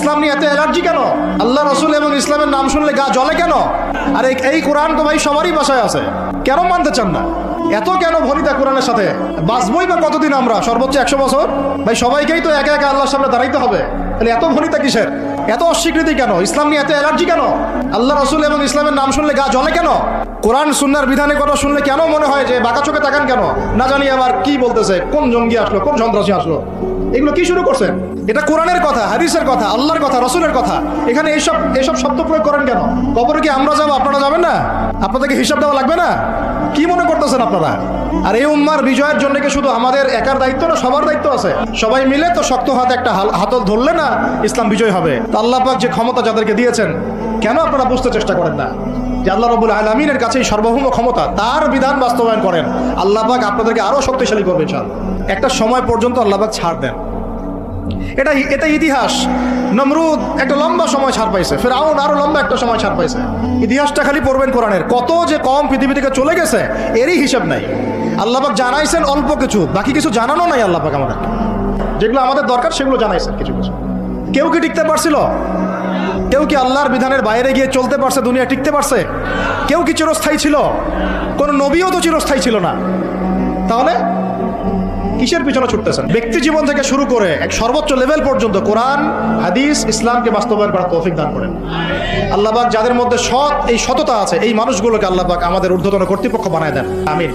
ইসলাম নিয়ে এত অ্যালার্জি কেন? আল্লাহ রসুল এবং ইসলামের নাম শুনলে গা জ্বলে কেন? আর এই কোরআন তো ভাই সবারই বাসায় আছে, কেন মানতে চান না? এত কেন ভনিতা কোরআনের সাথে? বাঁচবই বা কতদিন আমরা? সর্বোচ্চ 100 বছর। ভাই সবাইকেই তো একা একা আল্লাহর সামনে দাঁড়াইতে হবে, তাহলে এত ভনিতা কিসের? এত অস্বীকৃতি কেন? ইসলাম নিয়ে এত অ্যালার্জি কেন? আল্লাহ রসুল এবং ইসলামের নাম শুনলে গা জ্বলে কেন? কোরআন সুন্নাহর বিধানের কথা শুনলে কেন মনে হয় যে বাঁকা চোখে তাকান কেন? না জানি আবার কি বলতেছে, কোন জঙ্গি আসলো, কোন সন্ত্রাসী আসলো, এগুলো কি শুরু করছেন? এটা কোরআনের কথা, হাদিসের কথা, আল্লাহর কথা, রসুলের কথা। এখানে এইসব শব্দ প্রয়োগ করেন কেন? কবরে কি আমরা যাবো, আপনারা যাবেন না? আপনাদেরকে হিসাব দেওয়া লাগবে না? কি মনে করতেছেন আপনারা? আর এই উম্মার বিজয়ের জন্য কি শুধু আমাদের একার দায়িত্ব না, সবার দায়িত্ব আছে? সবাই মিলে তো শক্ত হাতে একটা হাতল ধরলে না ইসলাম বিজয় হবে। তো আল্লাহ পাক যে ক্ষমতা যাদেরকে দিয়েছেন, কেন আপনারা বুঝতে চেষ্টা করেন না যে আল্লাহ রাব্বুল আলামিনের কাছেই সর্বভৌম ক্ষমতা, তার বিধান বাস্তবায়ন করেন। আল্লাহ পাক আপনাদেরকে আরো শক্তিশালী করবে ইনশাআল্লাহ। একটা সময় পর্যন্ত আল্লাহ পাক ছাড় দেন, এটা ইতিহাস। নমরুদ একটা লম্বা সময় ছাড় পাইছে, ফিরআউন আরো লম্বা একটা সময় ছাড় পাইছে। ইতিহাসটা খালি পড়বেন কোরআনের, কত যে কম পৃথিবী থেকে চলে গেছে এরই হিসাব নাই। আল্লাহ পাক জানাইছেন অল্প কিছু, বাকি কিছু জানানো নাই আল্লাহ পাক আমাদের। যেগুলো আমাদের দরকার সেগুলো জানাইছেন কিছু কিছু। কেউ কি টিকতে পারছিল? কেউ কি আল্লাহর বিধানের বাইরে গিয়ে চলতে পারছে? দুনিয়া টিকতে পারছে? কেউ কি চিরস্থায়ী ছিল? কোন নবীও তো চিরস্থায়ী ছিল না। তাহলে কিসের পিছনে ছুটতেছেন? ব্যক্তি জীবন থেকে শুরু করে এক সর্বোচ্চ লেভেল পর্যন্ত কোরআন, হাদিস, ইসলামকে বাস্তবায়ন করার তৌফিক দান করেন আল্লাহ পাক। যাদের মধ্যে এই সততা আছে, এই মানুষগুলোকে আল্লাহ পাক আমাদের ঊর্ধ্বতন কর্তৃপক্ষ বানায় দেন। আমিন।